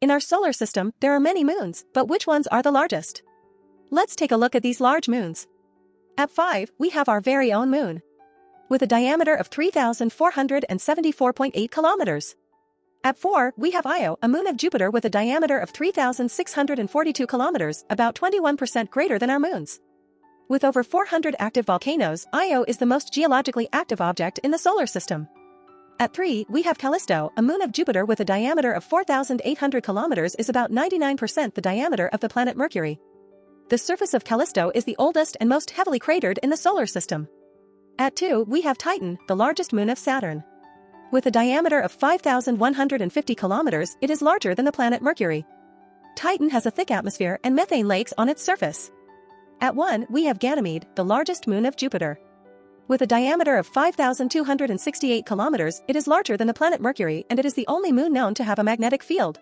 In our solar system, there are many moons, but which ones are the largest? Let's take a look at these large moons. At 5, we have our very own moon, with a diameter of 3,474.8 kilometers. At 4, we have Io, a moon of Jupiter with a diameter of 3,642 kilometers, about 21% greater than our moons. With over 400 active volcanoes, Io is the most geologically active object in the solar system. At 3, we have Callisto, a moon of Jupiter with a diameter of 4,800 kilometers is about 99% the diameter of the planet Mercury. The surface of Callisto is the oldest and most heavily cratered in the solar system. At 2, we have Titan, the largest moon of Saturn. With a diameter of 5,150 kilometers, it is larger than the planet Mercury. Titan has a thick atmosphere and methane lakes on its surface. At 1, we have Ganymede, the largest moon of Jupiter. With a diameter of 5,268 kilometers, it is larger than the planet Mercury and it is the only moon known to have a magnetic field.